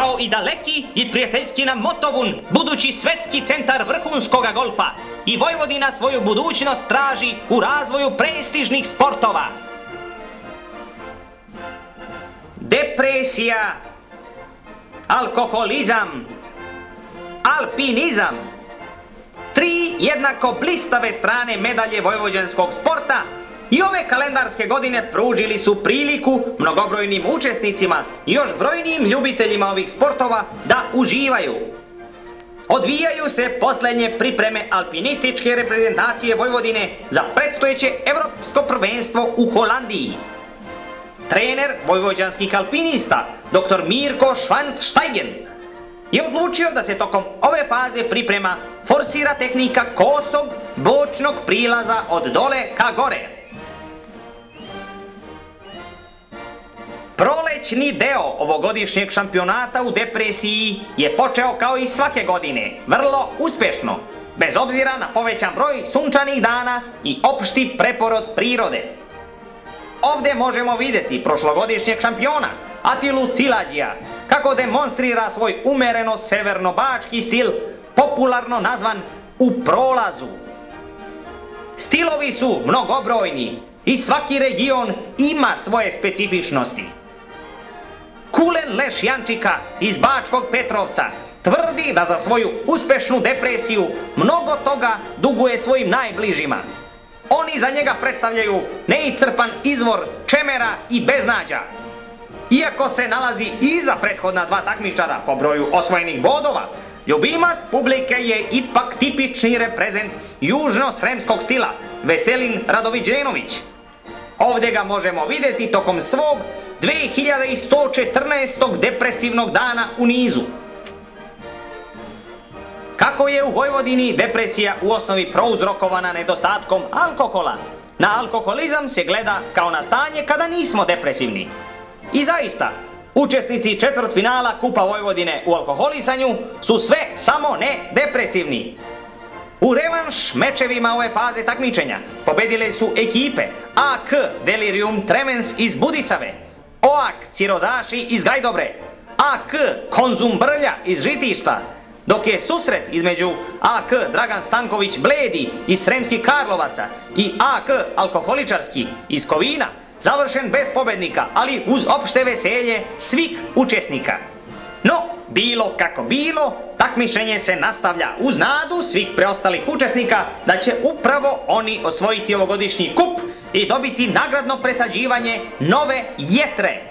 kao i daleki i prijateljski nam Motovun, budući svetski centar vrhunskoga golfa, i Vojvodina svoju budućnost traži u razvoju prestižnih sportova. Depresija, alkoholizam, alpinizam. 3 jednako blistave strane medalje vojvođanskog sporta i ove kalendarske godine pružili su priliku mnogobrojnim učesnicima i još brojnim ljubiteljima ovih sportova da uživaju. Odvijaju se posljednje pripreme alpinističke reprezentacije Vojvodine za predstojeće evropsko prvenstvo u Holandiji. Trener vojvođanskih alpinista, dr. Mirko Schwanzsteigen, je odlučio da se tokom ove faze priprema forsira tehnika kosog, bočnog prilaza od dole ka gore. Prolećni deo ovogodišnjeg šampionata u depresiji je počeo kao i svake godine, vrlo uspješno, bez obzira na povećan broj sunčanih dana i opšti preporod prirode. Ovdje možemo vidjeti prošlogodišnjeg šampiona, Atilu Silađija, kako demonstrira svoj umereno severno-bački stil, popularno nazvan u prolazu. Stilovi su mnogobrojni i svaki region ima svoje specifičnosti. Kulen Leš Jančika iz Bačkog Petrovca tvrdi da za svoju uspješnu depresiju mnogo toga duguje svojim najbližima. Oni za njega predstavljaju neiscrpan izvor čemera i beznađa. Iako se nalazi iza prethodna 2 takmičara po broju osvojenih bodova, ljubimac publike je ipak tipični reprezent južno-sremskog stila, Veselin Radoviđenović. Ovdje ga možemo vidjeti tokom svog 2114. depresivnog dana u nizu. Kako je u Vojvodini depresija u osnovi prouzrokovana nedostatkom alkohola, na alkoholizam se gleda kao na stanje kada nismo depresivni. I zaista, učesnici četvrtfinala Kupa Vojvodine u alkoholisanju su sve samo ne depresivni. U revanš mečevima ove faze takmičenja pobedile su ekipe AK Delirium Tremens iz Budisave, OAK Cirozaši iz Gajdobre, AK Konzum Brlja iz Žitišta, dok je susret između AK Dragan Stanković Bledi iz Sremskih Karlovaca i AK Alkoholičarski iz Kovina završen bez pobednika, ali uz opšte veselje svih učesnika. No, bilo kako bilo, takmičenje se nastavlja uz nadu svih preostalih učesnika da će upravo oni osvojiti ovogodišnji kup i dobiti nagradno presađivanje nove jetre.